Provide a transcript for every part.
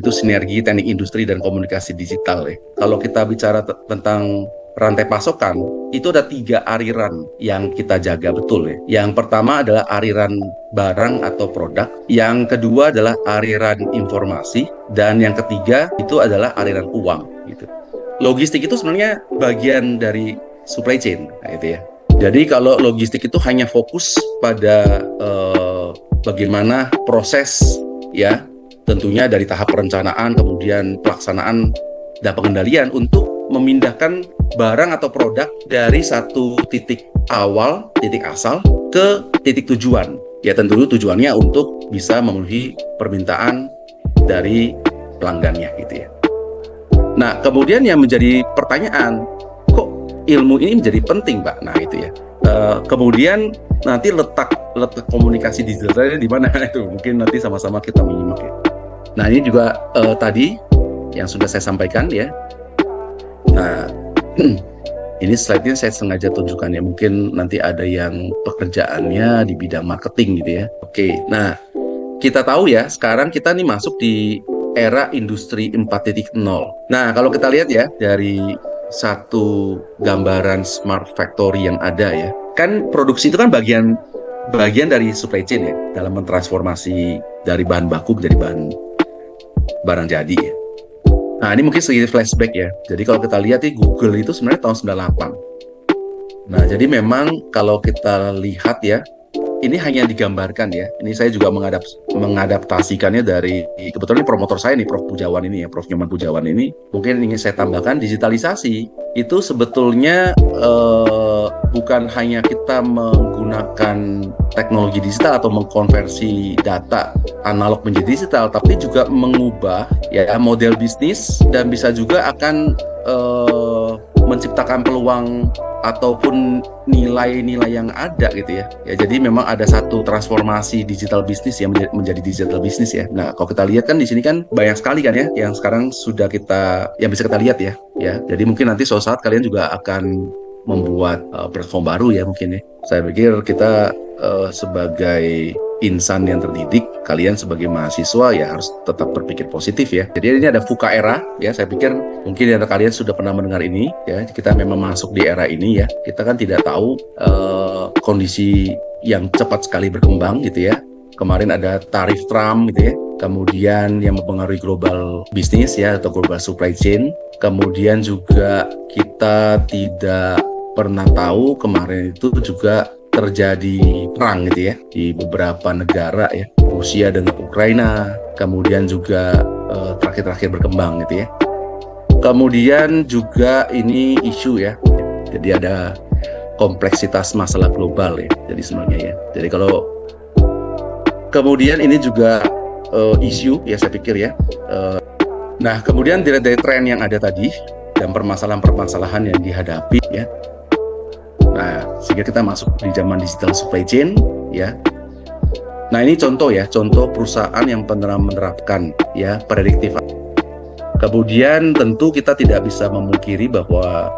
itu sinergi teknik industri dan komunikasi digital ya. Kalau kita bicara tentang rantai pasokan, itu ada 3 aliran yang kita jaga betul ya. Yang pertama adalah aliran barang atau produk, yang kedua adalah aliran informasi, dan yang ketiga itu adalah aliran uang gitu. Logistik itu sebenarnya bagian dari supply chain, nah, itu ya. Jadi kalau logistik itu hanya fokus pada bagaimana proses ya, tentunya dari tahap perencanaan, kemudian pelaksanaan dan pengendalian untuk memindahkan barang atau produk dari satu titik awal, titik asal ke titik tujuan. Ya tentu tujuannya untuk bisa memenuhi permintaan dari pelanggannya gitu ya. Nah, kemudian yang menjadi pertanyaan, kok ilmu ini menjadi penting, Pak? Nah, itu ya. Kemudian nanti letak komunikasi digitalnya di mana itu mungkin nanti sama-sama kita menyimak ya. Nah, ini juga tadi yang sudah saya sampaikan ya. Nah, ini slide-nya saya sengaja tunjukkan ya. Mungkin nanti ada yang pekerjaannya di bidang marketing gitu ya. Oke, nah kita tahu ya, sekarang kita nih masuk di era industri 4.0. Nah, kalau kita lihat ya, dari satu gambaran smart factory yang ada ya, kan produksi itu kan bagian bagian dari supply chain ya, dalam mentransformasi dari bahan baku menjadi bahan barang jadi ya. Nah, ini mungkin sedikit flashback ya. Jadi kalau kita lihat nih, Google itu sebenarnya tahun 98. Nah, jadi memang kalau kita lihat ya, ini hanya digambarkan ya. Ini saya juga mengadaptasikannya dari, kebetulan ini promotor saya nih, Prof. Pujawan ini ya, Prof. Nyoman Pujawan ini. Mungkin ingin saya tambahkan, digitalisasi itu sebetulnya bukan hanya kita menggunakan teknologi digital atau mengkonversi data analog menjadi digital, tapi juga mengubah ya model bisnis, dan bisa juga akan menciptakan peluang ataupun nilai-nilai yang ada gitu ya. Ya jadi memang ada satu transformasi digital bisnis yang menjadi digital bisnis ya. Nah, kalau kita lihat kan di sini kan banyak sekali kan ya yang sekarang sudah kita yang bisa kita lihat ya. Ya, jadi mungkin nanti suatu saat kalian juga akan membuat platform baru ya mungkin ya. Saya pikir kita sebagai insan yang terdidik, kalian sebagai mahasiswa ya harus tetap berpikir positif ya. Jadi ini ada VUCA era ya, saya pikir mungkin di antara kalian sudah pernah mendengar ini ya. Kita memang masuk di era ini ya. Kita kan tidak tahu kondisi yang cepat sekali berkembang gitu ya. Kemarin ada tarif Trump gitu ya. Kemudian yang mempengaruhi global bisnis ya atau global supply chain. Kemudian juga kita tidak pernah tahu kemarin itu juga terjadi perang gitu ya di beberapa negara ya, Rusia dengan Ukraina, kemudian juga terakhir-terakhir berkembang gitu ya. Kemudian juga ini isu ya, jadi ada kompleksitas masalah global ya, jadi sebenarnya ya. Jadi kalau kemudian ini juga isu ya saya pikir ya. Nah kemudian dari tren yang ada tadi dan permasalahan-permasalahan yang dihadapi ya. Nah, sehingga kita masuk di zaman digital supply chain, ya. Nah, ini contoh ya, contoh perusahaan yang pernah menerapkan ya prediktif. Kemudian tentu kita tidak bisa memungkiri bahwa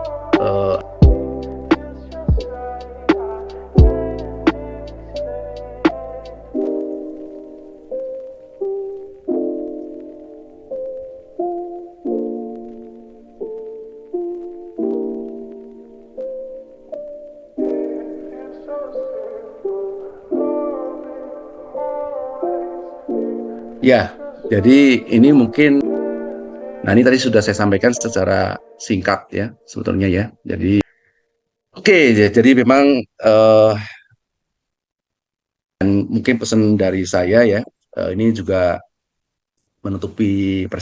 ya, jadi ini mungkin, nah ini tadi sudah saya sampaikan secara singkat ya, sebetulnya ya. Jadi, oke, jadi memang mungkin pesan dari saya ya, ini juga menutupi